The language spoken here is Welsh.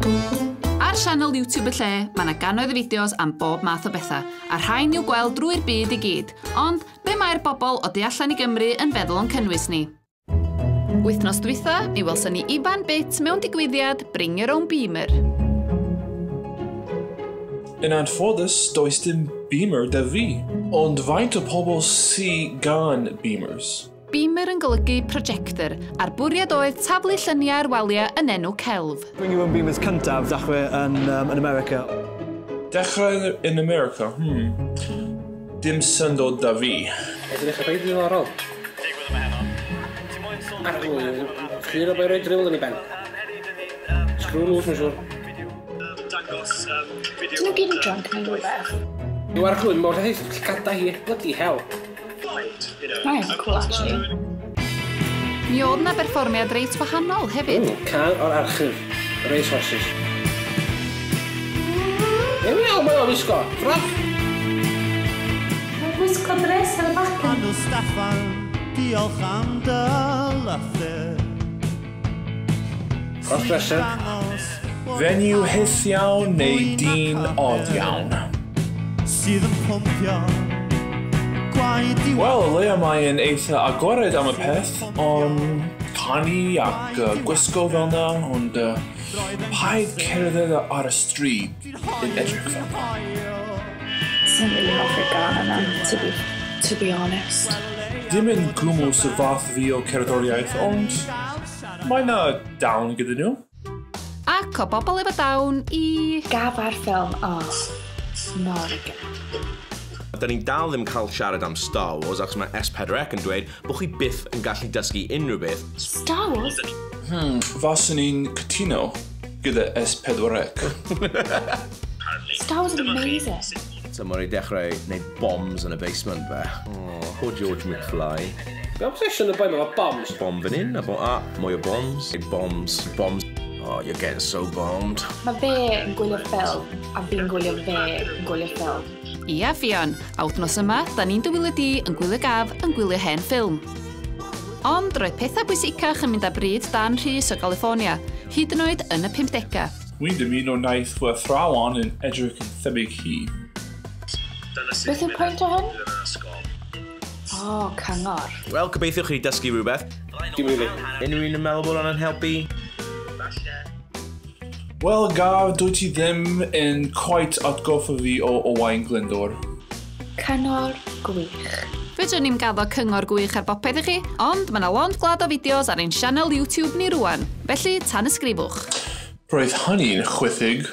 Ar sianel YouTube y lle, mae yna gannoedd o fideos am bob math o bethau, a rhain i'w gweld drwy'r byd I gyd, ond be mae'r bobl o du allan I Gymru yn feddwl o'n cynnwys ni? Wythnos dwytha, mi welson ni Iban bit mewn digwyddiad Bring Your Own Beamer. Yn anffodus, does dim beamer da fi, ond faint o pobl sy gan beamers? Beamer yn golygu projector, a'r bwriad oedd taflu lluniau ar waliau yn enw celf. Bring Your Own Beamer's cyntaf dechrau yn America. Dechrau yn America? Dim syndod da fi. Ydych chi'n ddiddorol? Chlir o boi roi driwl yn I ben. Sgrw lwys yn siwr. Dyn nhw gyd yn drunk neu rhywbeth? Yw ar clwyn, mor rhaid gada hi, bloody hell. Mae'n cool, actually. Mi oedd na berfformiad reit wahanol hefyd. Can o'r archif, race horses. Ewi iawn, mae'n o'n wisgo, ffrog! Mae'n wisgo dres ar y bacen. Andw Staffan, diolch am dy lythyr. Cross-dresser. Fenyw hyth iawn neu dyn od iawn? Sydd yn pwmpio gwaed I Wel, leia mae'n eitha agored am y peth, ond canu ac gwisgo fel na, ond paid cerdded ar y stryd yn edrych fel na. Sy'n really hoffi'r gan yna, to be honest. Dim yn gwmwl sy'n fath fi o cerddoriaeth, ond mae na dawn gyda nhw. Ac o bobl efo dawn I... Gafar ffilm, not again. Da ni dal ddim cael siarad am Star Wars achos mae S4C yn dweud bod chi byth yn gallu dysgu unrhyw beth. Star Wars? Faswn ni'n cytuno gyda S4C. Star Wars is amazing. So mae'n ei dechrau wneud bombs yn y basement fe. O George McFly. Be obsession y boi mae bombs? Bomb fan hyn, mwy o bombs. Bombs. Oh, you're getting so bombed. Mae fe yn gwylio'r ffilm, a fi'n gwylio fe yn gwylio'r ffilm. Ia Fion, a wythnos yma, da ni'n dywylio di yn gwylio gaf yn gwylio hen ffilm. Ond roedd pethau bwysicach yn mynd â bryd dan Rhys o California, hyd yn oed yn y 50au. Wy'n dymuno naeth fwy athrawon yn edrych yn thebyg hi. Beth yw'r pwynt o hyn? Cyngor. Wel, gobeithio chi dysgu rhywbeth. Dim rili. Unrhyw un yn meddwl bod hwnna'n helpu? Wel, Gaf, dwi ti ddim yn quite atgoffa fi o Wain Glyndwr. Cyngor gwych. Fedrwn ni'n gaddo cyngor gwych ar bopeth I chi, ond mae yna lond glad o fideos ar ein sianel YouTube ni rwan, felly tan ysgrifwch. Roedd hynny'n chwythig.